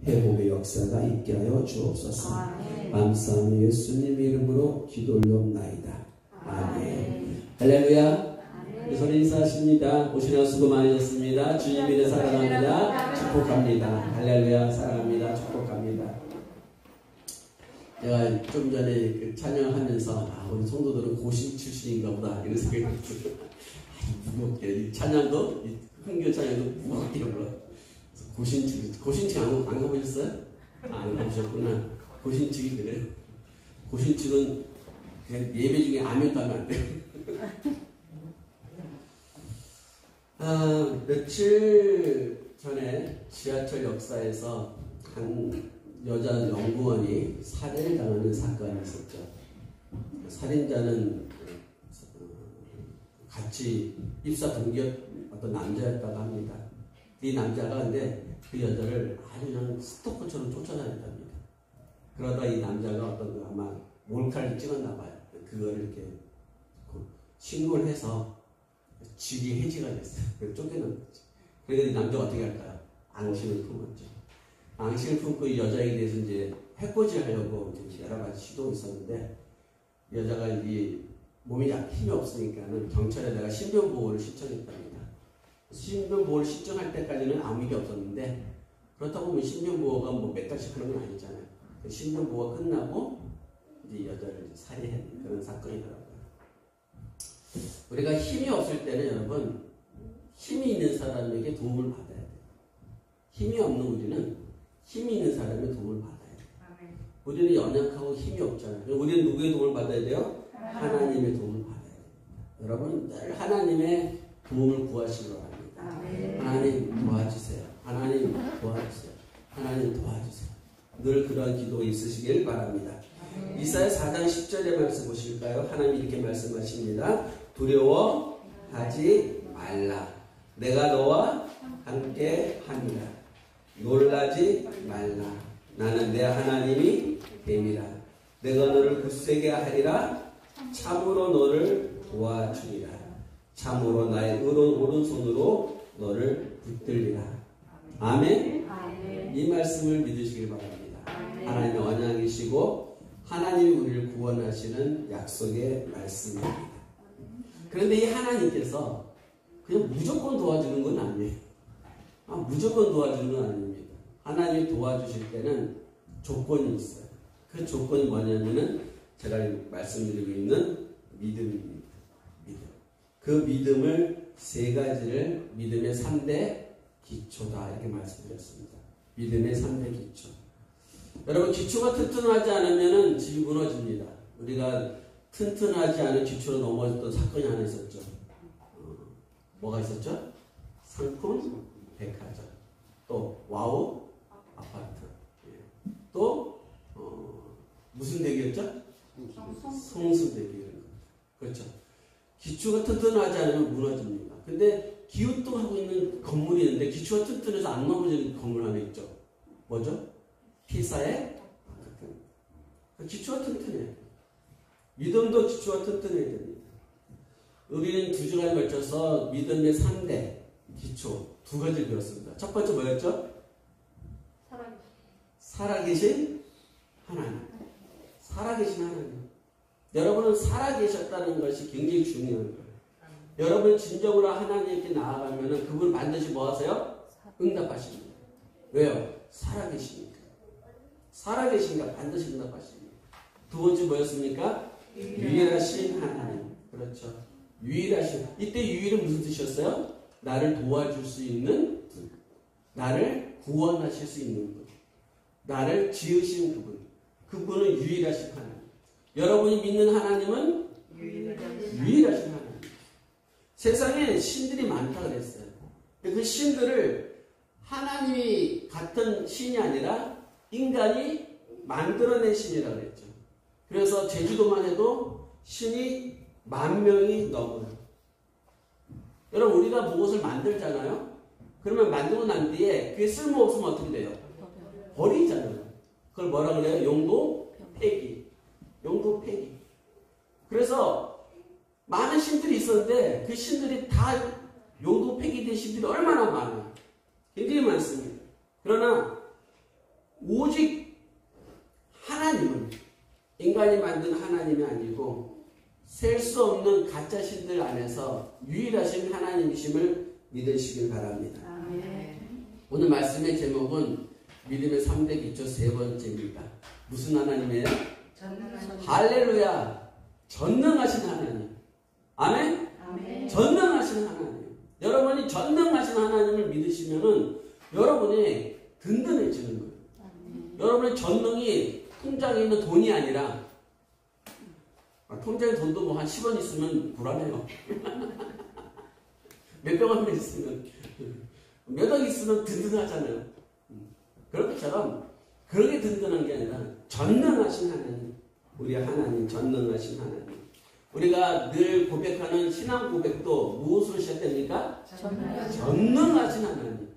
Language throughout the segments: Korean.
회복의 역사가 있게 하여 주옵소서. 감사하며 예수님 이름으로 기도 올려옵나이다. 아멘. 할렐루야. 서로 인사하십니다. 오시나 수고 많으셨습니다. 주님 이래 사랑합니다. 축복합니다. 할렐루야. 사랑합니다. 축복합니다. 제가 좀 전에 그 찬양하면서 우리 성도들은 고신 출신인가 보다 이런 생각이 들어요. 무겁게 찬양도 흥교 찬양도 무겁게 불러. 고신측 안 가보셨어요? 안 가보셨구나. 고신측이 그래요. 고신측은 그냥 예배 중에 아멘도 하면 안 돼요. 며칠 전에 지하철 역사에서 한 여자 연구원이 살해를 당하는 사건이 있었죠. 살인자는 같이 입사 동기였던 어떤 남자였다고 합니다. 이 남자가 근데 그 여자를 아주 그냥 스토커처럼 쫓아다녔답니다. 그러다 이 남자가 어떤 아마 몰카를 찍었나 봐요. 그거를 이렇게 신고를 해서 직위 해지가 됐어요. 그래서 쫓겨난 거죠. 그러니까 이 남자가 어떻게 할까요? 앙심을 품었죠. 앙심을 품고 이 여자에 대해서 이제 해코지 하려고 이제 여러 가지 시도가 있었는데, 여자가 이 몸이 힘이 없으니까는 경찰에다가 신변보호를 신청했답니다. 신변보호를 신청할 때까지는 아무 일이 없었는데, 그렇다고 뭐 신변보호가 뭐 몇 달씩 하는 건 아니잖아요. 신변보호가 끝나고 이제 여자를 살해한 그런 사건이더라고요. 우리가 힘이 없을 때는 여러분, 힘이 있는 사람에게 도움을 받아야 돼요. 힘이 없는 우리는 힘이 있는 사람의 도움을 받아야 돼요. 우리는 연약하고 힘이 없잖아요. 우리는 누구의 도움을 받아야 돼요? 하나님의 도움을 받아야 돼요. 여러분 늘 하나님의 도움을 구하시기 바랍니다. 하나님 도와주세요. 하나님 도와주세요. 하나님 도와주세요. 늘 그러한 기도가 있으시길 바랍니다. 이사야 4장 10절의 말씀 보실까요? 하나님이 이렇게 말씀하십니다. 두려워하지 말라. 내가 너와 함께 함이라. 놀라지 말라. 나는 내 하나님이 됨이라. 내가 너를 굳세게 하리라. 참으로 너를 도와주리라. 참으로 나의 의로운 오른손으로 너를 붙들리라. 아멘. 이 말씀을 믿으시길 바랍니다. 하나님의 언약이시고 하나님이 우리를 구원하시는 약속의 말씀입니다. 그런데 이 하나님께서 그냥 무조건 도와주는 건 아니에요. 무조건 도와주는 건 아닙니다. 하나님이 도와주실 때는 조건이 있어요. 그 조건이 뭐냐면은 제가 말씀드리고 있는 믿음입니다. 믿음. 그 믿음을 세 가지를 믿음의 3대 기초다 이렇게 말씀드렸습니다. 믿음의 3대 기초. 여러분 기초가 튼튼하지 않으면 집이 무너집니다. 우리가 튼튼하지 않은 기초로 넘어졌던 사건이 하나 있었죠. 뭐가 있었죠? 상품 백화점, 또 와우 아파트, 또 무슨 댁이었죠? 성수댁이. 그렇죠. 기초가 튼튼하지 않으면 무너집니다. 근데 기우뚱하고 있는 건물이 있는데 기초가 튼튼해서 안 넘어지는 건물 하나 있죠. 뭐죠? 피사의 아파트. 기초가 튼튼해요. 믿음도 기초가 튼튼해야 됩니다. 우리는 2주간에 걸쳐서 믿음의 3대 기초 2가지를 배웠습니다. 첫 번째 뭐였죠? 살아계신 하나님. 살아계신 하나님. 여러분은 살아계셨다는 것이 굉장히 중요한 거예요. 여러분 진정으로 하나님께 나아가면 그분 반드시 뭐 하세요? 응답하십니다. 왜요? 살아계시니까. 살아계시니까 반드시 응답하십니다. 2번째 뭐였습니까? 유일하신 하나님. 그렇죠. 유일하신. 이때 유일은 무슨 뜻이었어요? 나를 도와줄 수 있는 분. 나를 구원하실 수 있는 분. 나를 지으신 그분. 그분은 유일하신 하나님. 여러분이 믿는 하나님은 유일하신 하나님. 세상에 신들이 많다 그랬어요. 그 신들을 하나님이 같은 신이 아니라 인간이 만들어낸 신이라고 그랬죠. 그래서 제주도만 해도 신이 10,000명이 넘어요. 여러분 우리가 무엇을 만들잖아요. 그러면 만들고 난 뒤에 그게 쓸모없으면 어떻게 돼요? 버리잖아요. 그걸 뭐라 그래요? 용도 폐기. 용도 폐기. 그래서 많은 신들이 있었는데 그 신들이 다 용도 폐기된 신들이 얼마나 많아요. 굉장히 많습니다. 그러나 오직 하나님은 인간이 만든 하나님이 아니고 셀 수 없는 가짜 신들 안에서 유일하신 하나님이심을 믿으시길 바랍니다. 오늘 말씀의 제목은 믿음의 3대 기초 세 번째입니다. 무슨 하나님이에요? 할렐루야! 전능하신 하나님. 아멘? 아멘. 전능하신 하나님. 여러분이 전능하신 하나님을 믿으시면은 여러분이 든든해지는 거예요. 여러분의 전능이 통장에 있는 돈이 아니라, 통장에 돈도 뭐 한 10원 있으면 불안해요. 몇백원만 있으면, 몇억 있으면 든든하잖아요. 그런 것처럼 그렇게 든든한 게 아니라 전능하신 하나님, 우리 하나님, 전능하신 하나님. 우리가 늘 고백하는 신앙 고백도 무엇으로 시작됩니까? 전능하신 하나님.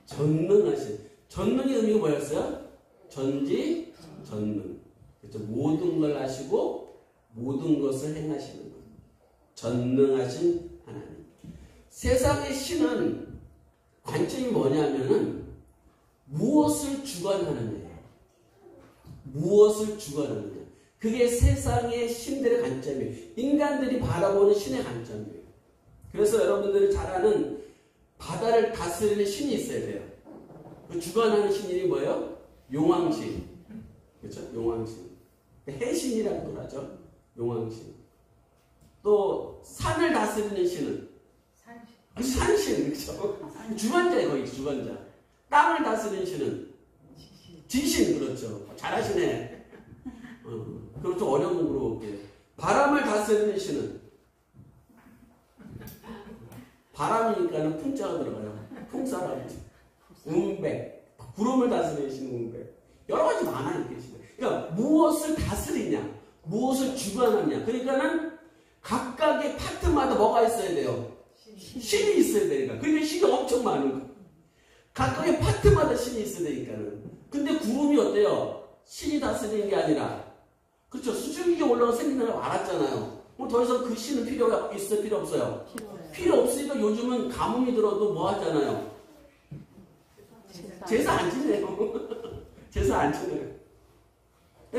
전능하신. 전능의 의미가 뭐였어요? 전지, 전능. 그렇죠? 모든 걸 아시고 모든 것을 행하시는 것. 전능하신 하나님. 세상의 신은 관점이 뭐냐면은 무엇을 주관하느냐예요. 무엇을 주관하느냐. 그게 세상의 신들의 관점이에요. 인간들이 바라보는 신의 관점이에요. 그래서 여러분들이 잘 아는 바다를 다스리는 신이 있어야 돼요. 그 주관하는 신이 뭐예요? 용왕신. 그렇죠? 용왕신. 해신이라고도 하죠. 용왕신. 또 산을 다스리는 신은 산신. 그렇죠? 주관자예요. 거기 주관자. 땅을 다스리는 신은 지신. 그렇죠. 잘하시네. 그럼 좀 어려운 거 물어볼게요. 바람을 다스리는 신은? 바람이니까는 풍자가 들어가요. 풍사람. 음백. 구름을 다스리는 신은 음백. 여러 가지 많아요. 그러니까 무엇을 다스리냐, 무엇을 주관하냐. 그러니까는 각각의 파트마다 뭐가 있어야 돼요? 신이 있어야 되니까. 그러니까 신이 엄청 많은 거예요. 각각의 파트마다 신이 있어야 되니까는. 근데 구름이 어때요? 신이 다스리는 게 아니라, 그렇죠. 수증기가 올라가 생긴다는 걸 알았잖아요. 더 이상 그 신은 필요가 있어요? 필요 없어요? 필요 없으니까 요즘은 가뭄이 들어도 뭐 하잖아요? 제사 안 지내요. 제사 안 지내요.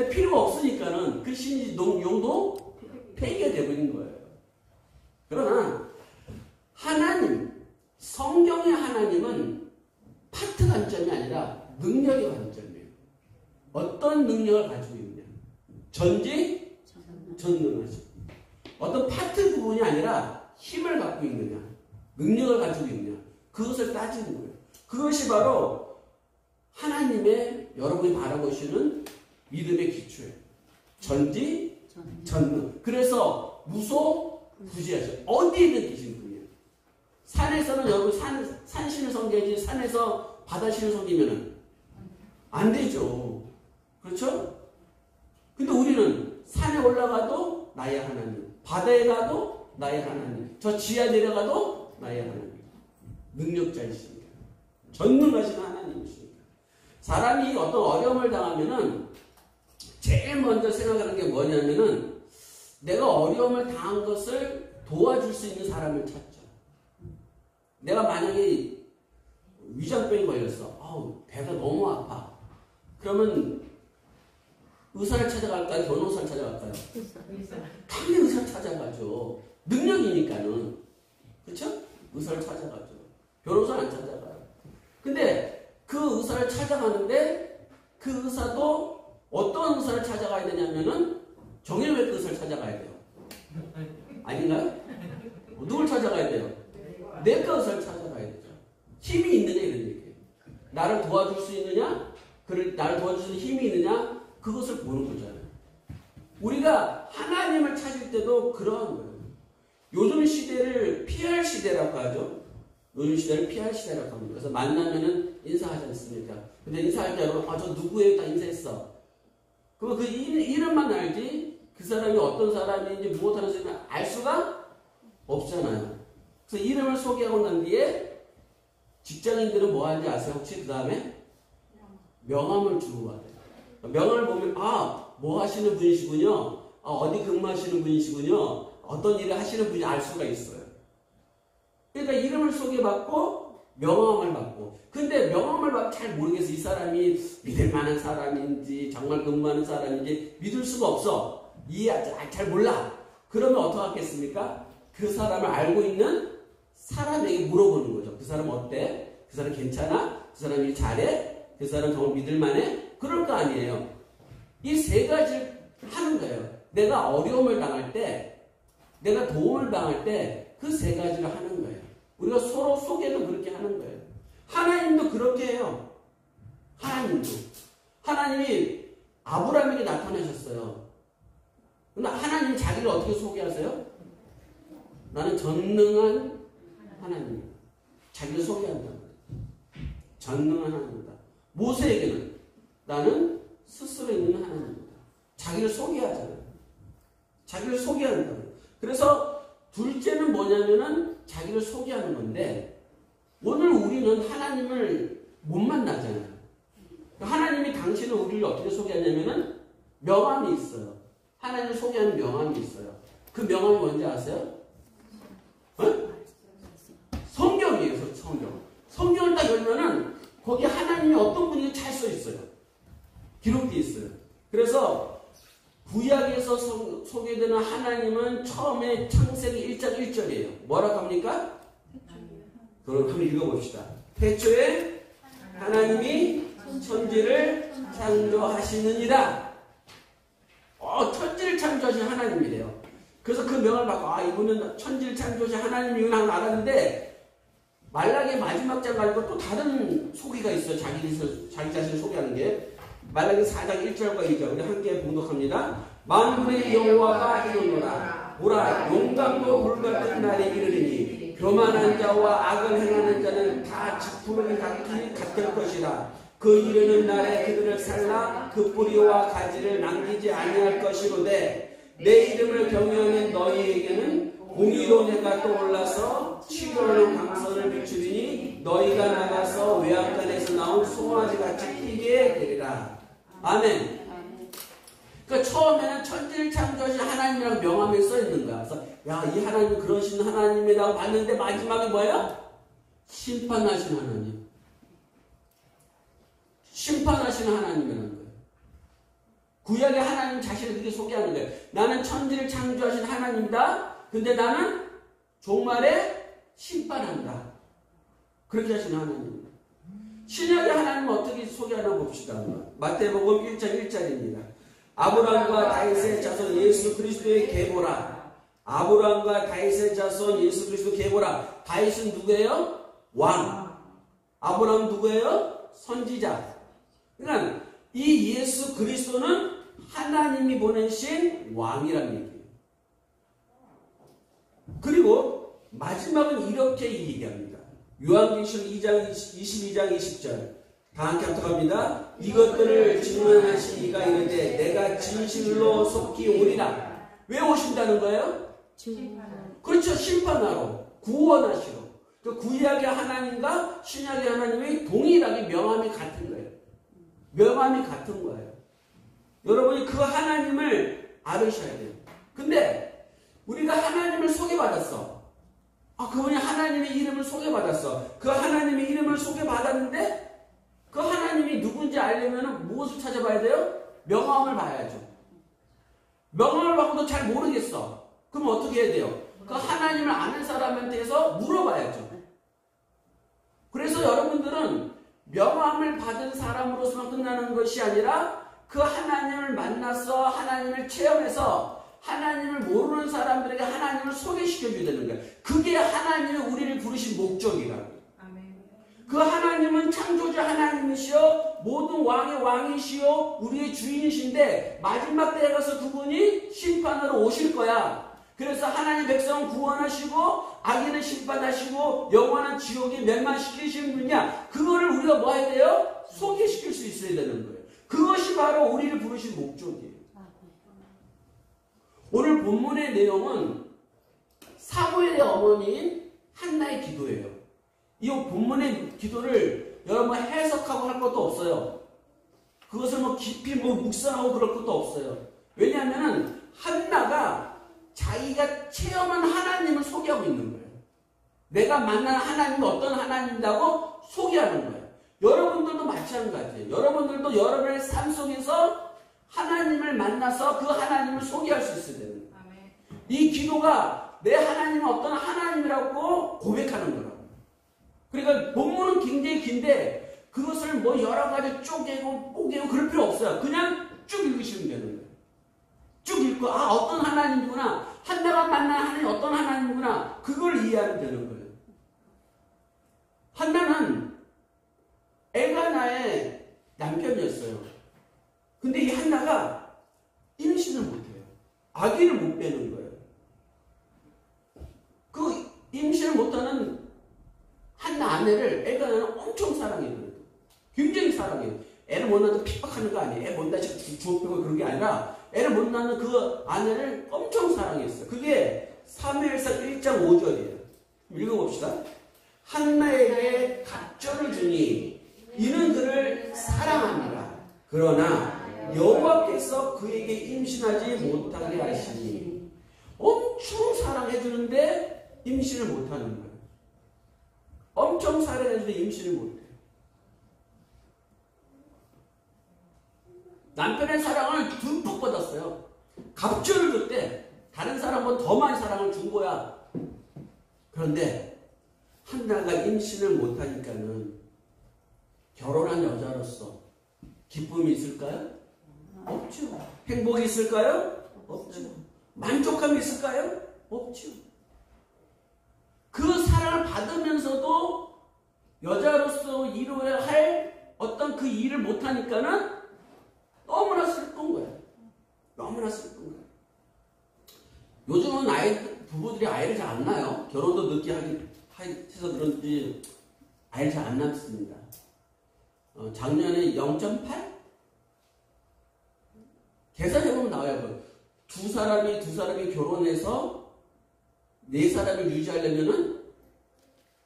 필요가 없으니까는 그 신이 용도 폐기가 되어버린 거예요. 그러나 하나님, 성경의 하나님은 파트 관점이 아니라 능력의 관점이에요. 어떤 능력을 가지고 있느냐. 전지, 전능하죠. 어떤 파트 부분이 아니라 힘을 갖고 있느냐, 능력을 가지고 있느냐, 그것을 따지는 거예요. 그것이 바로 하나님의 여러분이 바라보시는 믿음의 기초예요. 전지, 전능. 그래서 무소부지하죠. 어디에 있는 계신 분이에요. 산에서는 여러분 산신을 섬겨야지 산에서 바다신을 섬기면 안 되죠. 그렇죠? 근데 우리는 산에 올라가도 나의 하나님, 바다에 가도 나의 하나님, 저 지하 내려가도 나의 하나님. 능력자이십니다. 전능하신 하나님이십니다. 사람이 어떤 어려움을 당하면은 제일 먼저 생각하는 게 뭐냐면은 내가 어려움을 당한 것을 도와줄 수 있는 사람을 찾죠. 내가 만약에 위장병이 걸렸어. 배가 너무 아파. 그러면 의사를 찾아갈까요? 변호사를 찾아갈까요? 당연히 의사를 찾아가죠. 능력이니까는. 그렇죠? 의사를 찾아가죠. 변호사는 안 찾아가요. 근데 그 의사를 찾아가는데 그 의사도 어떤 의사를 찾아가야 되냐면은 정형외과 의사를 찾아가야 돼요. 아닌가요? 누굴 찾아가야 돼요? 내과 의사를 찾아가야 되죠. 힘이 있느냐 이런 얘기예요. 나를 도와줄 수 있느냐? 나를 도와줄 수 있는 힘이 있느냐? 그것을 보는 거잖아요. 우리가 하나님을 찾을 때도 그러한 거예요. 요즘 시대를 피할 시대라고 하죠. 요즘 시대를 피할 시대라고 합니다. 그래서 만나면은 인사하지 않습니까? 근데 인사할 때 여러분, 저 누구예요? 다 인사했어. 그럼 그 이름만 알지 그 사람이 어떤 사람인지 무엇하는 사람인지 알 수가 없잖아요. 그래서 이름을 소개하고 난 뒤에 직장인들은 뭐 하는지 아세요? 혹시 그 다음에 명함을 주고 가요. 명함을 보면 뭐 하시는 분이시군요. 어디 근무하시는 분이시군요. 어떤 일을 하시는 분이 알 수가 있어요. 그러니까 이름을 소개받고 명함을 받고. 근데 명함을 받고 잘 모르겠어. 이 사람이 믿을 만한 사람인지 정말 근무하는 사람인지 믿을 수가 없어. 잘 몰라. 그러면 어떡하겠습니까? 그 사람을 알고 있는 사람에게 물어보는 거죠. 그 사람 어때? 그 사람 괜찮아? 그 사람이 잘해? 그 사람 정말 믿을 만해? 그럴 거 아니에요. 이 세 가지를 하는 거예요. 내가 어려움을 당할 때, 내가 도움을 당할 때 그 세 가지를 하는 거예요. 우리가 서로 소개도 그렇게 하는 거예요. 하나님도 그렇게 해요. 하나님이 아브라함에게 나타나셨어요. 근데 하나님 자기를 어떻게 소개하세요? 나는 전능한 하나님. 자기를 소개한다. 전능한 하나님이다. 모세에게는 나는 스스로 있는 하나님이다. 자기를 소개하잖아요. 자기를 소개한다. 그래서 둘째는 뭐냐면은 자기를 소개하는 건데, 오늘 우리는 하나님을 못 만나잖아요. 하나님이 당신은 우리를 어떻게 소개하냐면은 명함이 있어요. 하나님을 소개하는 명함이 있어요. 그 명함이 뭔지 아세요? 성경이에요. 성경. 성경을 딱 열면은 거기 하나님이 어떤 분이 잘 써 있어요. 기록되어 있어요. 그래서 구약에서 소개되는 하나님은 처음에 창세기 1장 1절이에요. 뭐라고 합니까? 그럼 한번 읽어봅시다. 태초에 하나님이 천지를 창조하시느니라. 천지를 창조하신 하나님이래요. 그래서 그 명을 받고 이분은 천지를 창조하신 하나님이구나 하고 알았는데, 말라기 마지막 장 가지고 또 다른 소개가 있어요. 자기 자신을 소개하는 게. 말라기 4장 1절과 2절 우리 함께 봉독합니다. 만군의 여호와가 이르노라. 보라, 용감도 불같은 날에 이르리니 교만한 자와 악을 행하는 자는 다 지푸르기 같을 것이라. 그 이르는 날에 그들을 살라 그 뿌리와 가지를 남기지 아니할 것이로되, 내 이름을 경외하는 너희에게는 공의로 내가 떠올라서 치료하는 광선을 비추리니 너희가 나가서 외양간에서 나온 송아지같이 뛰게 되리라. 아멘. 그러니까 처음에는 천지를 창조하신 하나님이라고 명함에 써 있는 거야. 그래서 이 하나님은 그러신 하나님이라고 봤는데 마지막에 뭐야? 심판하신 하나님. 심판하시는 하나님이라는 거예요. 구약의 하나님 자신을 그렇게 소개하는 거예요. 나는 천지를 창조하신 하나님이다. 근데 나는 종말에 심판한다. 그렇게 하시는 하나님입니다. 신약의 하나님은 어떻게 소개하나 봅시다. 마태복음 1장 1절입니다. 아브라함과 다윗의 자손 예수 그리스도의 계보라. 아브라함과 다윗의 자손 예수 그리스도 계보라. 다윗은 누구예요? 왕. 아브라함 누구예요? 선지자. 그러니까 이 예수 그리스도는 하나님이 보내신 왕이라는 얘기예요. 그리고 마지막은 이렇게 얘기합니다. 요한계시록 2장 22장 20절 다 함께 합독합니다. 이것들을 증언하신 이가 이르되 내가 진실로 속히 오리라. 왜 오신다는 거예요? 그렇죠. 심판하러, 구원하시러. 그 구약의 하나님과 신약의 하나님이 동일하게 명함이 같은 거예요. 명함이 같은 거예요. 여러분이 그 하나님을 알으셔야 돼요. 근데 우리가 하나님을 소개받았어. 그분이 하나님의 이름을 소개받았어. 그 하나님의 이름을 소개받았는데 그 하나님이 누군지 알려면 무엇을 찾아봐야 돼요? 명함을 봐야죠. 명함을 봐도 잘 모르겠어. 그럼 어떻게 해야 돼요? 그 하나님을 아는 사람한테서 물어봐야죠. 그래서 여러분들은 명함을 받은 사람으로서만 끝나는 것이 아니라 그 하나님을 만나서 하나님을 체험해서 하나님을 모르는 사람들에게 하나님을 소개시켜줘야 되는 거예요. 그게 하나님이 우리를 부르신 목적이라고. 그 하나님은 창조자 하나님이시여 모든 왕의 왕이시여 우리의 주인이신데 마지막 때에 가서 그분이 심판으로 오실 거야. 그래서 하나님 백성은 구원하시고 악인은 심판하시고 영원한 지옥에 멸망시키시는 분이야. 그거를 우리가 뭐 해야 돼요? 소개시킬 수 있어야 되는 거예요. 그것이 바로 우리를 부르신 목적이에요. 오늘 본문의 내용은 사무엘의 어머니인 한나의 기도예요. 이 본문의 기도를 여러분 해석하고 할 것도 없어요. 그것을 깊이 묵상하고 그럴 것도 없어요. 왜냐하면 한나가 자기가 체험한 하나님을 소개하고 있는 거예요. 내가 만난 하나님이 어떤 하나님이라고 소개하는 거예요. 여러분들도 마찬가지예요. 여러분들도 여러분의 삶 속에서 하나님을 만나서 그 하나님을 소개할 수 있어야 되는 거예요. 이 기도가 내 하나님은 어떤 하나님이라고 고백하는 거라고. 그러니까 본문은 굉장히 긴데 그것을 뭐 여러 가지 쪼개고 뽀개고 그럴 필요 없어요. 그냥 쭉 읽으시면 되는 거예요. 쭉 읽고 어떤 하나님이구나. 한나가 만난 하나님이 어떤 하나님이구나. 그걸 이해하면 되는 거예요. 한나는 엘가나의 남편이었어요. 근데 이 한나가 임신을 못해요. 아기를 못 빼는 거예요. 그 임신을 못하는 한나 아내를 엘가나는 엄청 사랑해요. 굉장히 사랑해요. 애를 못 낳아도 핍박하는 거 아니에요. 애 못 낳아서 주업하고 그런 게 아니라 애를 못 낳는 그 아내를 엄청 사랑했어요. 그게 사무엘상 1장 5절이에요. 읽어봅시다. 한나에게 갑절을 주니 이는 그를 사랑합니다. 그러나 여호와께서 그에게 임신하지 못하게 하시니 엄청 사랑해주는데 임신을 못하는 거예요. 엄청 사랑해주는데 임신을 못해요. 남편의 사랑을 듬뿍 받았어요. 갑절을 줬대. 다른 사람보다 더 많이 사랑을 준 거야. 그런데 한나가 임신을 못하니까는 결혼한 여자로서 기쁨이 있을까요? 없죠. 행복이 있을까요? 없죠. 만족감이 있을까요? 없죠. 그 사랑을 받으면서도 여자로서 이루어야 할 어떤 그 일을 못하니까는 너무나 슬픈 거예요. 너무나 슬픈 거예요. 요즘은 부부들이 아이를 잘 안 낳아요. 결혼도 늦게 해서 그런지 아이를 잘 안 낳습니다. 작년에 0.8? 계산해보면 나와요. 두 사람이 결혼해서 네 사람을 유지하려면은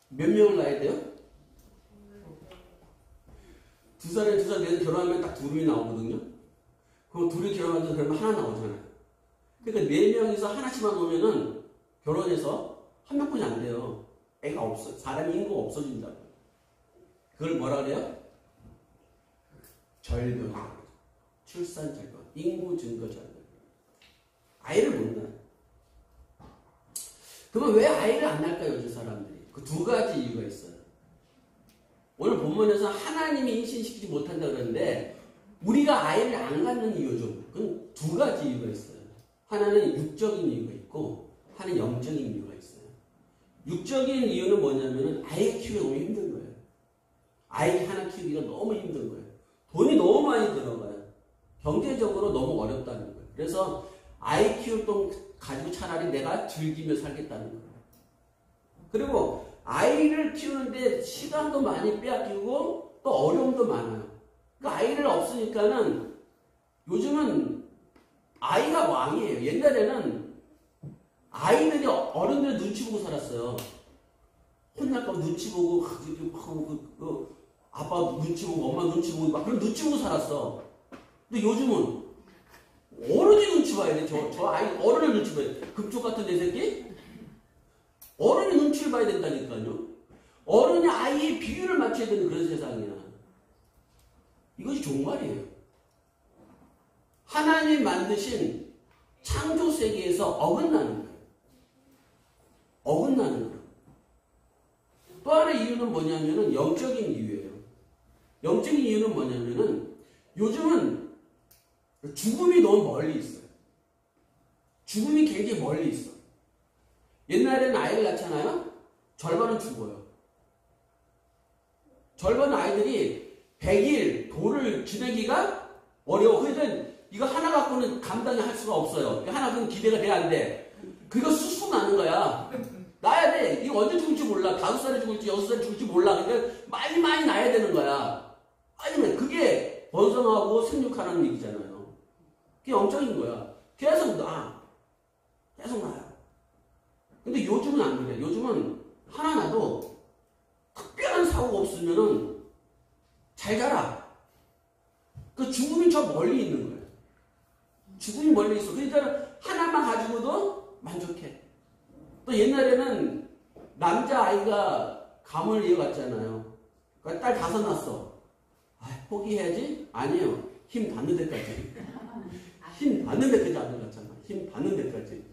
몇 명을 낳아야 돼요? 두 사람이 결혼하면 딱 둘이 나오거든요. 그럼 둘이 결혼하면 그러면 하나 나오잖아요. 그러니까 네 명이서 하나씩만 오면은 결혼해서 한 명뿐이 안 돼요. 애가 없어. 사람 인구가 없어진다고. 그걸 뭐라 그래요? 절벽. 출산 절벽. 인구 증가 절벽. 아이를 못 낳아요. 그러면 왜 아이를 안 낳을까요, 요즘 사람들이? 그 두 가지 이유가 있어요. 오늘 본문에서 하나님이 임신시키지 못한다 그러는데 우리가 아이를 안 갖는 이유죠. 그건 두 가지 이유가 있어요. 하나는 육적인 이유가 있고 하나는 영적인 이유가 있어요. 육적인 이유는 뭐냐면 아이 키우기 너무 힘든 거예요. 아이 하나 키우기가 너무 힘든 거예요. 돈이 너무 많이 들어가요. 경제적으로 너무 어렵다는 거예요. 그래서 아이 키울 돈 가지고 차라리 내가 즐기며 살겠다는 거예요. 그리고 아이를 키우는데 시간도 많이 빼앗기고 또 어려움도 많아요. 그 아이를 없으니까는 요즘은 아이가 왕이에요. 옛날에는 아이들이 어른들 눈치 보고 살았어요. 혼날까 봐 눈치 보고 아빠 눈치 보고 엄마 눈치 보고 막 그런 눈치 보고 살았어. 근데 요즘은 어른이 눈치 봐야 돼. 저 아이 어른을 눈치 봐야 돼. 금쪽 같은 내 새끼? 어른이 눈치를 봐야 된다니까요. 어른이 아이의 비율을 맞춰야 되는 그런 세상이야. 이것이 종말이에요. 하나님 만드신 창조 세계에서 어긋나는 거예요. 어긋나는 거예요. 또 하나의 이유는 뭐냐면은 영적인 이유예요. 영적인 이유는 뭐냐면은 요즘은 죽음이 너무 멀리 있어요. 죽음이 굉장히 멀리 있어. 옛날에는 아이를 낳잖아요. 절반은 죽어요. 절반 아이들이 100일 돌을 지내기가 어려워. 그러니까 이거 하나 갖고는 감당이 할 수가 없어요. 하나 그건 기대가 돼야 안 돼. 그거 쑥쑥 나는 거야. 낳아야 돼. 이거 언제 죽을지 몰라. 5살에 죽을지 6살에 죽을지 몰라. 그러니까 많이 낳아야 되는 거야. 아니면 그게 번성하고 생육하는 얘기잖아요. 그게 영적인 거야. 계속 놔. 계속 놔요. 근데 요즘은 안 그래. 요즘은 하나 나도 특별한 사고가 없으면은 잘 자라. 그 죽음이 저 멀리 있는 거예요. 죽음이 멀리 있어. 그러니까 하나만 가지고도 만족해. 또 옛날에는 남자아이가 감을 이어갔잖아요. 그러니까 딸 5 낳았어. 아, 포기해야지? 아니에요. 힘 받는 데까지. 힘 받는 데까지 아들 낳잖아. 힘 받는 데까지.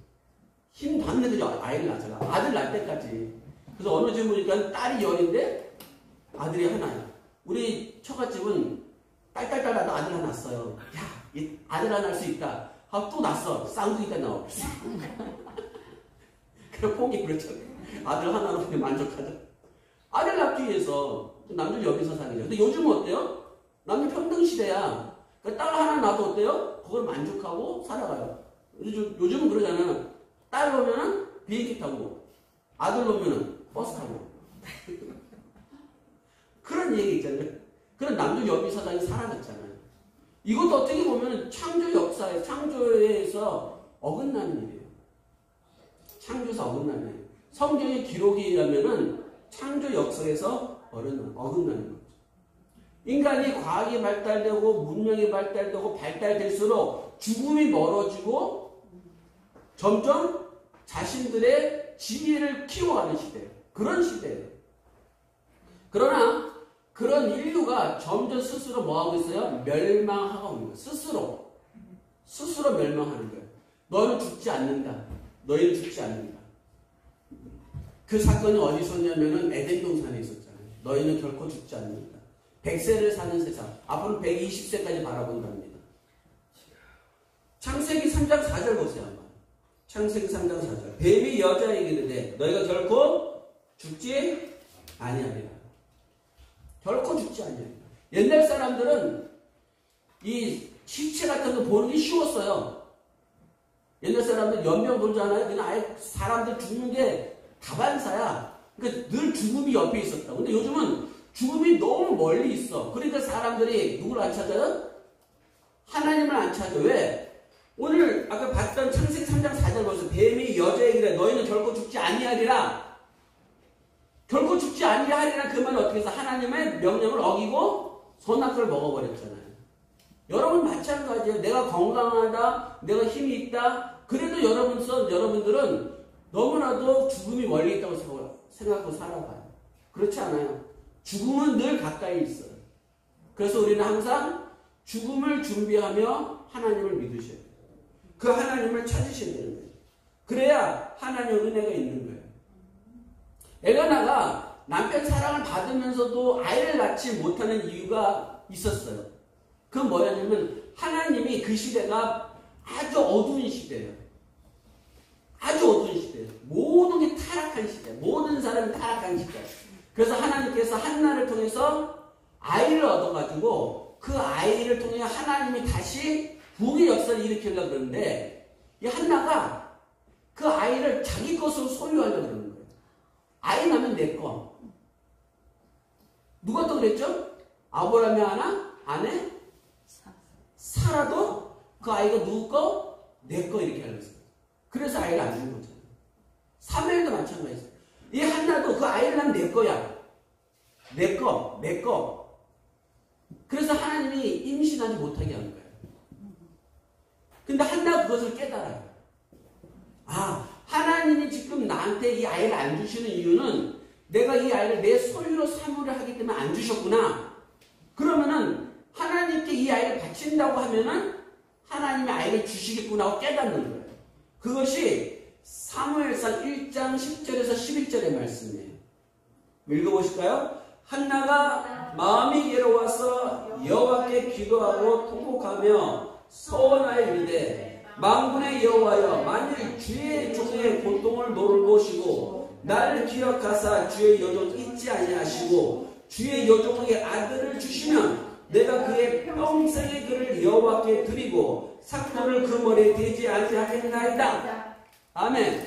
힘 받는 데까지 아이를 낳잖아. 아들 낳을 때까지. 그래서 어느 집 보니까 딸이 10인데 아들이 하나야. 우리 처갓집은 딸딸딸 나도 아들 하나 낳았어요. 야, 이 아들 하나 낳을 수 있다. 하고 또 낳았어. 쌍둥이가 나와. 그래 포기 그랬잖아. 아들 하나로 그냥 만족하자. 아들 낳기 위해서 남들 여기서 사귀자. 근데 요즘은 어때요? 남녀 평등 시대야. 그러니까 딸 하나 낳아도 어때요? 그걸 만족하고 살아가요. 요즘은 그러잖아요. 딸 오면은 비행기 타고, 아들 오면은 버스 타고. 그런 얘기 있잖아요. 그런 남녀 여비 사상이 사라졌잖아요. 이것도 어떻게 보면 창조 역사에, 창조에서 어긋나는 일이에요. 창조에서 어긋나는 일이에요. 성경의 기록에 의하면은 창조 역사에서 어긋나는 거죠. 인간이 과학이 발달되고 문명이 발달되고 발달될수록 죽음이 멀어지고 점점 자신들의 지위를 키워가는 시대예요. 그런 시대예요. 그러나 그런 인류가 점점 스스로 뭐하고 있어요? 멸망하고 있는 거예요. 스스로 멸망하는 거예요. 너는 죽지 않는다. 너희는 죽지 않는다. 그 사건이 어디 있었냐면은 에덴 동산에 있었잖아요. 너희는 결코 죽지 않는다. 100세를 사는 세상. 앞으로 120세까지 바라본답니다. 창세기 3장 4절 보세요. 한번. 창세기 3장 4절. 뱀이 여자에게 이르되 너희가 결코 죽지 아니하리라. 결코 죽지 아니하리라. 옛날 사람들은 이 시체 같은 거 보는 게 쉬웠어요. 옛날 사람들 연병 보잖아요. 그냥 아예 사람들 죽는 게 다반사야. 그러니까 늘 죽음이 옆에 있었다. 근데 요즘은 죽음이 너무 멀리 있어. 그러니까 사람들이 누구를 안 찾아요? 하나님을 안 찾아. 왜? 오늘 아까 봤던 창세기 3장 4절 보세요. 뱀이 여자에게 이르되 너희는 결코 죽지 아니하리라. 결코 죽지 아니하리라. 그 말은 어떻게 해서 하나님의 명령을 어기고 선악과를 먹어버렸잖아요. 여러분 마찬가지예요. 내가 건강하다, 내가 힘이 있다. 그래도 여러분들은 너무나도 죽음이 멀리 있다고 생각하고 살아가요. 그렇지 않아요. 죽음은 늘 가까이 있어요. 그래서 우리는 항상 죽음을 준비하며 하나님을 믿으셔야 돼요. 그 하나님을 찾으셔야 되는 거예요. 그래야 하나님의 은혜가 있는 거예요. 엘가나가 남편 사랑을 받으면서도 아이를 낳지 못하는 이유가 있었어요. 그건 뭐였냐면 하나님이 그 시대가 아주 어두운 시대예요. 아주 어두운 시대예요. 모든 게 타락한 시대. 모든 사람이 타락한 시대. 그래서 하나님께서 한나를 통해서 아이를 얻어가지고 그 아이를 통해 하나님이 다시 부흥의 역사를 일으키려고 그러는데 이 한나가 그 아이를 자기 것으로 소유하려고 그러는 거예요. 아이 낳으면 내 거. 누가 또 그랬죠? 아브라함의 아내 사라도 그 아이가 누구 거? 내 거 이렇게 하려고 했어요. 그래서 아이가 안 준 거잖아요. 사무엘도 마찬가지예요. 이 한나도 그 아이를 낳으면 내 거야. 내 거. 그래서 하나님이 임신하지 못하게 하는 거예요. 근데 한나가 그것을 깨달아요. 아, 하나님이 지금 나한테 이 아이를 안 주시는 이유는 내가 이 아이를 내 소유로 사무를 하기 때문에 안 주셨구나. 그러면은 하나님께 이 아이를 바친다고 하면은 하나님이 아이를 주시겠구나 하고 깨닫는 거예요. 그것이 사무엘상 1장 10절에서 11절의 말씀이에요. 읽어보실까요? 한나가 마음이 괴로워서 여호와께 기도하고 통곡하며 서원하여 이르되 만군의 여호와여 만일 주의 종의 고통을 돌보시고 나를 기억하사 주의 여종 잊지 아니하시고 주의 여종에게 아들을 주시면 내가 그의 평생의 그를 여호와께 드리고 삭도를 그 머리에 대지 아니하겠나이다. 아멘.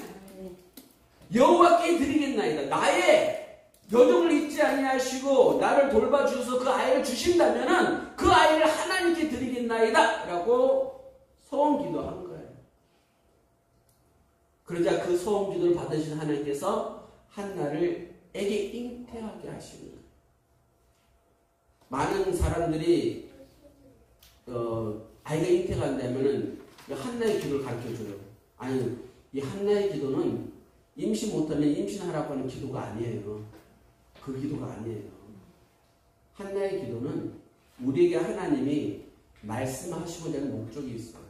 여호와께 드리겠나이다. 나의 여종을 잊지 아니하시고 나를 돌봐주셔서 그 아이를 주신다면은 그 아이를 하나님께 드리겠나이다 라고 소원 기도한 거예요. 그러자 그 소원 기도를 받으신 하나님께서 한나를 애게 잉태하게 하시는 거예요. 많은 사람들이 아이가 잉태가 안 되면은 한나의 기도를 가르쳐줘요. 아니, 이 한나의 기도는 임신 못하면 임신하라고 하는 기도가 아니에요. 그 기도가 아니에요. 한나의 기도는 우리에게 하나님이 말씀하시고자 하는 목적이 있어요.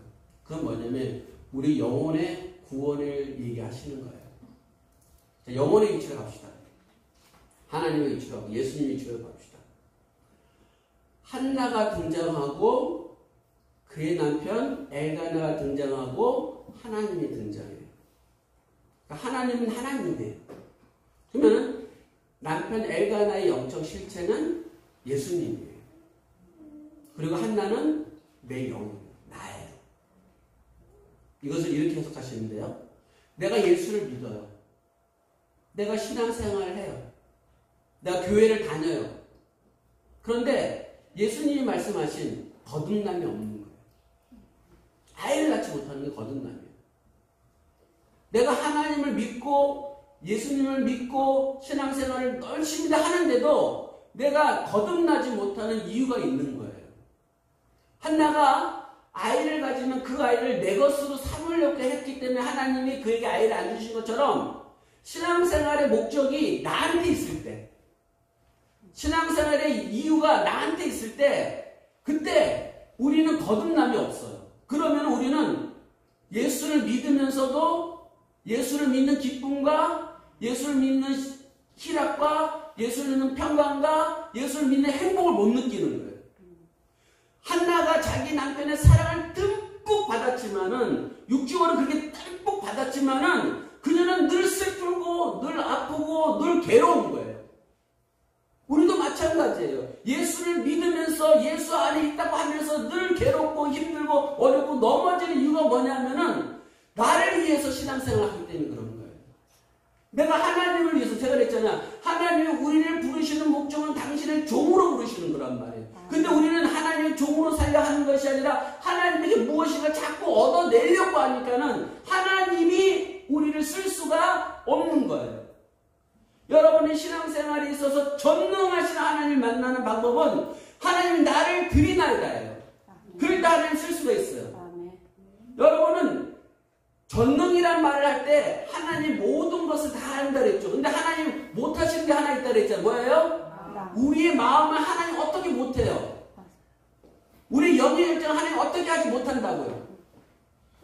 그건 뭐냐면 우리 영혼의 구원을 얘기하시는 거예요. 자, 영혼의 위치로 갑시다. 하나님의 위치로 하고 예수님의 위치로 갑시다. 한나가 등장하고 그의 남편 엘가나가 등장하고 하나님이 등장해요. 그러니까 하나님은 하나님이에요. 그러면 남편 엘가나의 영적 실체는 예수님이에요. 그리고 한나는 내 영이에요. 나예요. 이것을 이렇게 해석하시는데요. 내가 예수를 믿어요. 내가 신앙생활을 해요. 내가 교회를 다녀요. 그런데 예수님이 말씀하신 거듭남이 없는 거예요. 아이를 낳지 못하는 게 거듭남이에요. 내가 하나님을 믿고 예수님을 믿고 신앙생활을 열심히 하는데도 내가 거듭나지 못하는 이유가 있는 거예요. 한나가 아이를 가지면 그 아이를 내 것으로 삼으려고 했기 때문에 하나님이 그에게 아이를 안 주신 것처럼 신앙생활의 목적이 나한테 있을 때, 신앙생활의 이유가 나한테 있을 때, 그때 우리는 거듭남이 없어요. 그러면 우리는 예수를 믿으면서도 예수를 믿는 기쁨과 예수를 믿는 희락과 예수를 믿는 평강과 예수를 믿는 행복을 못 느끼는 거예요. 한나가 자기 남편의 사랑을 듬뿍 받았지만은, 육적으로 그렇게 듬뿍 받았지만은 그녀는 늘 슬프고 늘 아프고 늘 괴로운 거예요. 우리도 마찬가지예요. 예수를 믿으면서 예수 안에 있다고 하면서 늘 괴롭고 힘들고 어렵고 넘어지는 이유가 뭐냐면은 나를 위해서 신앙생활을 하기 때문에 그런 거예요. 내가 하나님을 위해서, 제가 그랬잖아. 하나님이 우리를 부르시는 목적은 당신을 종으로 부르시는 거란 말이에요. 근데 우리는 하나님의 종으로 살려 하는 것이 아니라 하나님에게 무엇인가 자꾸 얻어내려고 하니까는 하나님이 우리를 쓸 수가 없는 거예요. 여러분의 신앙생활에 있어서 전능하신 하나님을 만나는 방법은 하나님이 나를 들이나이다예요. 그럴 때 하나님 쓸 수가 있어요. 여러분은 전능이란 말을 할 때 하나님 모든 것을 다 한다 그랬죠. 근데 하나님 못하시는 게 하나 있다 그랬잖아요. 뭐예요? 우리의 마음을 하나님 어떻게 못해요? 우리 영의 결정을 하나님 어떻게 하지 못한다고요.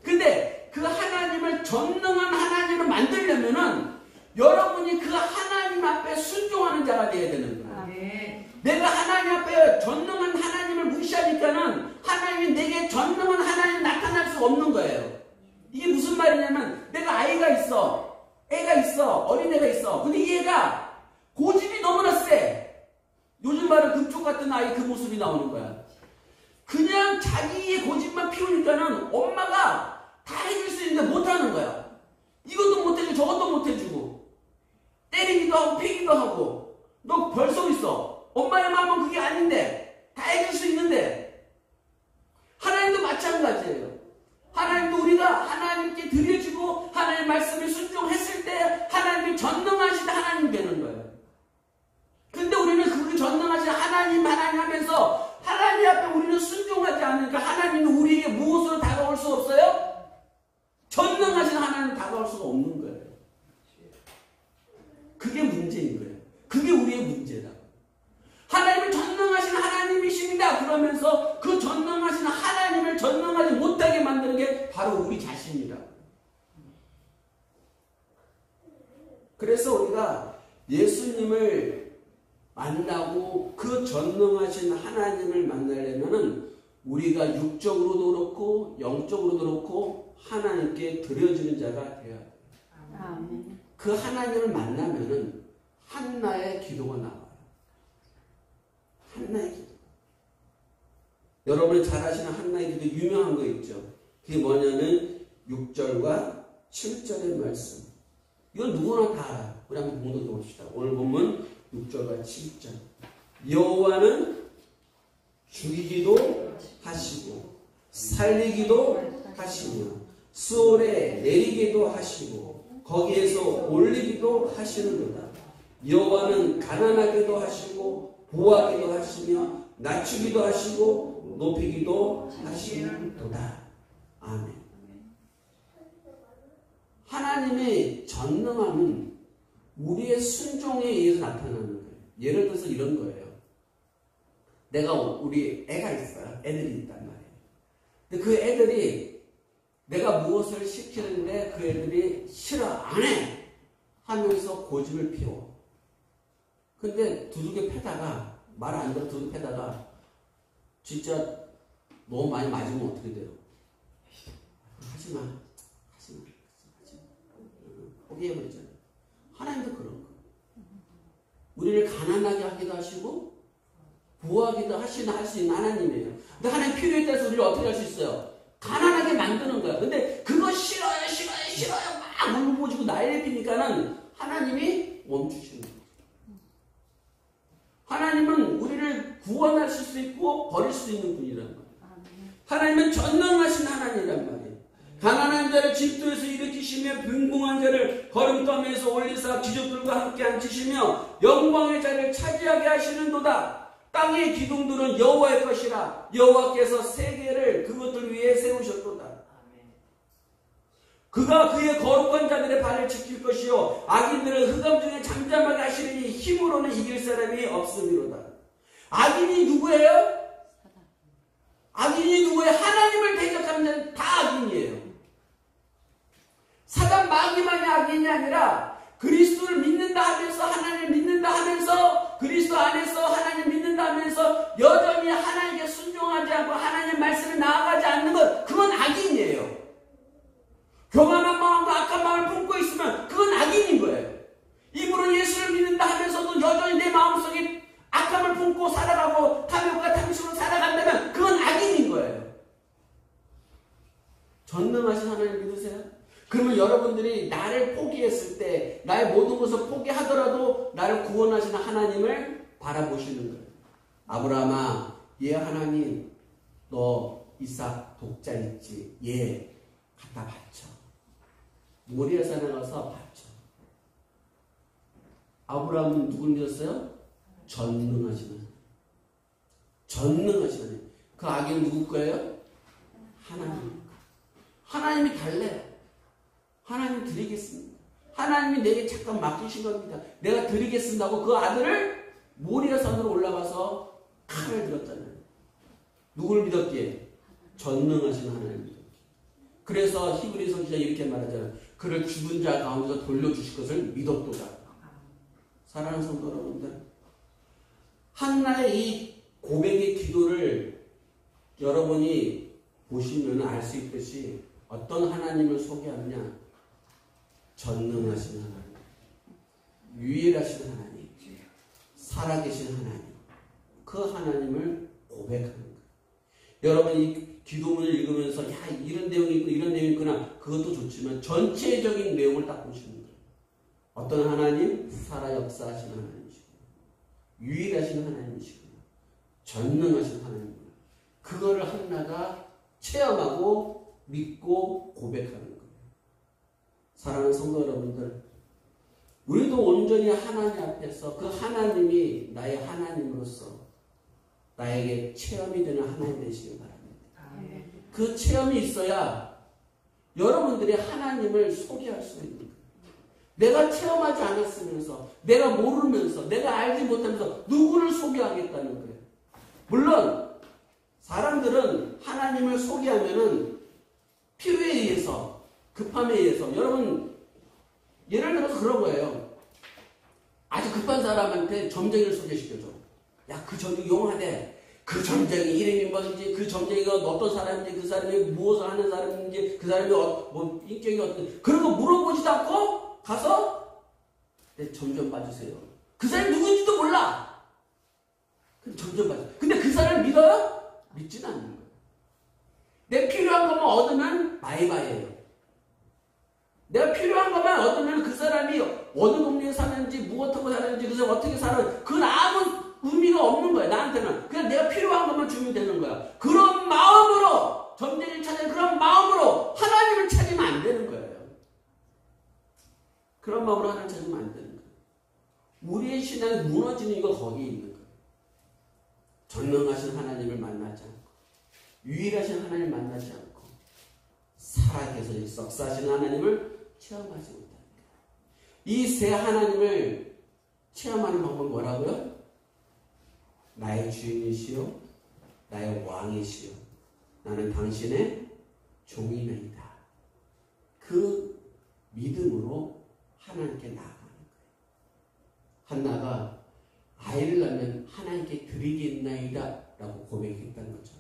근데 그 하나님을 전능한 하나님을 만들려면은 여러분이 그 하나님 앞에 순종하는 자가 되어야 되는 거예요. 내가 하나님 앞에 전능한 하나님을 무시하니까는 하나님이 내게 전능한 하나님이 나타날 수 없는 거예요. 이게 무슨 말이냐면 내가 아이가 있어. 애가 있어. 어린애가 있어. 근데 이 애가 고집이 너무나 세. 요즘 말은 금쪽 같은 아이 그 모습이 나오는 거야. 그냥 자기의 고집만 피우니까는 엄마가 다 해줄 수 있는데 못하는 거야. 이것도 못해주고 저것도 못해주고 때리기도 하고 패기도 하고 너 벌써 있어. 엄마의 마음은 그게 아닌데 다 해줄 수 있는데 하나님도 마찬가지예요. 하나님도 우리가 하나님께 드려주고 하나님의 말씀에 순종했을 때 하나님이 전능하신 하나님 되는 거예요. 근데 우리는 그 전능하신 하나님 하면서 하나님 앞에 우리는 순종하지 않으니까 하나님은 우리에게 무엇으로 다가올 수 없어요? 전능하신 하나님 다가올 수가 없는 거예요. 그게 문제인 거예요. 그게 우리의 문제다. 하나님은 전능하신 하나님이십니다. 그러면서 그 전능하신 하나님을 전능하지 못하게 만드는 게 바로 우리 자신이다. 그래서 우리가 예수님을 만나고 그 전능하신 하나님을 만나려면은 우리가 육적으로도 그렇고 영적으로도 그렇고 하나님께 드려지는 자가 되어야 돼요. 아멘. 그 하나님을 만나면은 한나의 기도가 나와요. 한나의 기도. 여러분이 잘 아시는 한나의 기도 유명한 거 있죠. 그게 뭐냐면 6절과 7절의 말씀. 이건 누구나 다 알아요. 우리 한번 공동해 봅시다. 오늘 본문 6절과 7절. 여호와는 죽이기도 하시고 살리기도 하시며 수월에 내리기도 하시고 거기에서 올리기도 하시는도다. 여호와는 가난하기도 하시고 부하기도 하시며 낮추기도 하시고 높이기도 하시는도다. 아멘. 하나님의 전능함은 우리의 순종에 의해서 나타나는 거예요. 예를 들어서 이런 거예요. 우리 애가 있어요. 애들이 있단 말이에요. 근데 그 애들이 내가 무엇을 시키는데 그 애들이 싫어, 안 해! 하면서 고집을 피워. 근데 두둑에 패다가, 말 안 들어 두둑에 패다가, 진짜 너무 많이 맞으면 어떻게 돼요? 하지 마. 포기해버리잖아요. 하나님도 그런 거. 우리를 가난하게 하기도 하시고, 부하기도 할 수 있는 하나님이에요. 근데 하나님 필요에 따라서 우리를 어떻게 할 수 있어요? 가난하게 만드는 거야. 근데 그거 싫어요. 막 울부짖고 난리 피니까는 하나님이 멈추시는 거예요. 하나님은 우리를 구원하실 수 있고 버릴 수 있는 분이란 말이에요. 하나님은 전능하신 하나님이란 말이에요. 가난한 자를 집도에서 일으키시며 빈궁한 자를 걸음감에서 올리사 귀족들과 함께 앉히시며 영광의 자리를 차지하게 하시는도다. 땅의 기둥들은 여호와의 것이라. 여호와께서 세계를 그것들 위에 세우셨도다. 그가 그의 거룩한 자들의 발을 지킬 것이요 악인들은 흑암 중에 잠잠하게 하시리니 힘으로는 이길 사람이 없음이로다. 악인이 누구예요? 악인이 누구예요? 하나님을 대적하는 자는 다 악인이에요. 사단 마귀만이 악인이 아니라 그리스도를 믿는다 하면서 하나님을 믿는다 하면서 그리스도 안에서 하나님 믿는다 하면서 여전히 하나님께 순종하지 않고 하나님 말씀에 나아가지 않는 것, 그건 악인이에요. 교만한 마음과 악한 마음을 품고 있으면 그건 악인인 거예요. 입으로 예수를 믿는다 하면서도 여전히 내 마음속에 악함을 품고 살아가고 탐욕과 탐심으로 살아간다면 그건 악인인 거예요. 전능하신 하나님 믿으세요? 그러면 여러분들이 나를 포기했을 때 나의 모든 것을 포기하더라도 나를 구원하시는 하나님을 바라보시는 거예요. 아브라함아, 얘 하나님 너 이삭 독자 있지? 얘 갖다 바쳐. 모리아산에 가서 바쳐. 아브라함은 누굴 믿었어요? 전능하신 하나님. 전능하신 하나님. 그 악인은 누구 거예요? 하나님. 하나님이 달래요. 하나님 드리겠습니다. 하나님이 내게 잠깐 맡기신 겁니다. 내가 드리겠습니다 하고 그 아들을 모리아산으로 올라가서 칼을 들었잖아요. 누굴 믿었기에? 전능하신 하나님 믿었기에. 그래서 히브리서 기자 이렇게 말하잖아요. 그를 죽은 자 가운데서 돌려주실 것을 믿었도다. 사랑하는 성도 여러분들, 한나의 이 고백의 기도를 여러분이 보시면 알 수 있듯이 어떤 하나님을 소개하느냐? 전능하신 하나님, 유일하신 하나님, 살아계신 하나님, 그 하나님을 고백하는 거예요. 여러분 이 기도문을 읽으면서 야 이런 내용이 있고 이런 내용이 있구나, 그것도 좋지만 전체적인 내용을 딱 보시는 거예요. 어떤 하나님? 살아 역사하신 하나님이시고 유일하신 하나님이시고 전능하신 하나님, 그거를 한나가 체험하고 믿고 고백하는 거예요. 사랑하는 성도 여러분들, 우리도 온전히 하나님 앞에서 그 하나님이 나의 하나님으로서 나에게 체험이 되는 하나님 되시길 바랍니다. 그 체험이 있어야 여러분들이 하나님을 소개할 수 있는 거예요. 내가 체험하지 않았으면서, 내가 모르면서, 내가 알지 못하면서 누구를 소개하겠다는 거예요. 물론 사람들은 하나님을 소개하면은 필요에 의해서, 급함에 의해서, 여러분 예를 들어서 그런 거예요. 아주 급한 사람한테 점쟁이를 소개시켜줘. 야, 그 점쟁이 용하대. 그 점쟁이 이름이 뭔지, 그 점쟁이가 어떤 사람인지, 그 사람이 무엇을 하는 사람인지, 그 사람이 뭐 인격이 어떤, 그런 거 물어보지도 않고 가서 내 점 좀 봐주세요. 그 사람이 누군지도 몰라. 그럼 점 좀 봐주세요. 근데 그 사람을 믿어요? 믿지는 않는 거예요. 내 필요한 것만 얻으면 바이바이예요. 내가 필요한 것만 얻으면 그 사람이 어느 동네에 사는지, 무엇하고 사는지, 그 사람이 어떻게 살아요, 그건 아무 의미가 없는 거야, 나한테는. 그냥 내가 필요한 것만 주면 되는 거야. 그런 마음으로, 점쟁이를 찾는 그런 마음으로 하나님을 찾으면 안 되는 거예요. 그런 마음으로 하나님을 찾으면 안 되는 거예요. 우리의 신앙이 무너지는 이유가 거기에 있는 거예요. 전능하신 하나님을 만나지 않고, 유일하신 하나님을 만나지 않고, 살아계셔서 역사하시는 하나님을 체험하지 못합니다. 이 새 하나님을 체험하는 방법은 뭐라고요? 나의 주인이시요 나의 왕이시요 나는 당신의 종이나이다. 그 믿음으로 하나님께 나아가는 거예요. 한나가 아이를 낳으면 하나님께 드리겠나이다 라고 고백했다는 거죠.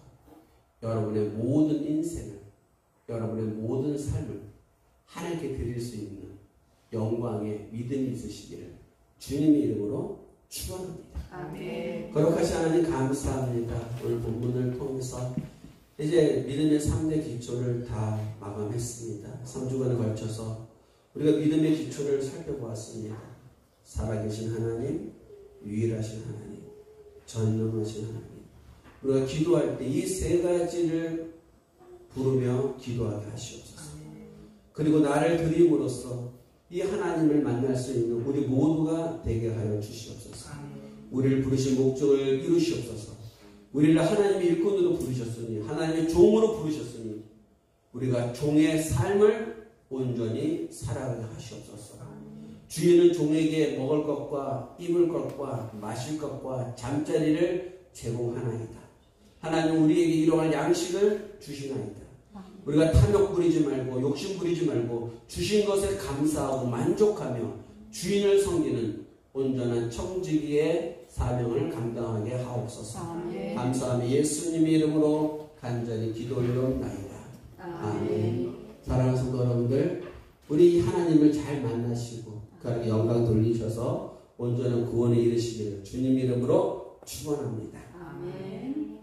여러분의 모든 인생을, 여러분의 모든 삶을 하나님께 드릴 수 있는 영광의 믿음이 있으시기를 주님의 이름으로 축원합니다. 아멘. 거룩하신 하나님 감사합니다. 오늘 본문을 통해서 이제 믿음의 3대 기초를 다 마감했습니다. 3주간에 걸쳐서 우리가 믿음의 기초를 살펴보았습니다. 살아계신 하나님, 유일하신 하나님, 전능하신 하나님. 우리가 기도할 때 이 세 가지를 부르며 기도하게 하시옵소서. 그리고 나를 드림으로써 이 하나님을 만날 수 있는 우리 모두가 되게 하여 주시옵소서. 우리를 부르신 목적을 이루시옵소서. 우리를 하나님의 일꾼으로 부르셨으니, 하나님의 종으로 부르셨으니, 우리가 종의 삶을 온전히 살아가게 하시옵소서. 주인은 종에게 먹을 것과 입을 것과 마실 것과 잠자리를 제공하나이다. 하나님 우리에게 일용할 양식을 주시나이다. 우리가 탐욕 부리지 말고 욕심 부리지 말고 주신 것에 감사하고 만족하며 주인을 섬기는 온전한 청지기의 사명을 감당하게 하옵소서. 아멘. 감사하며 예수님의 이름으로 간절히 기도 올려옵나이다. 아멘. 사랑하는 성도 여러분들, 우리 하나님을 잘 만나시고 그에게 영광 돌리셔서 온전한 구원에 이르시기를 주님 이름으로 축원합니다. 아멘.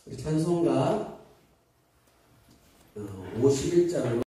우리 찬송가 51장으로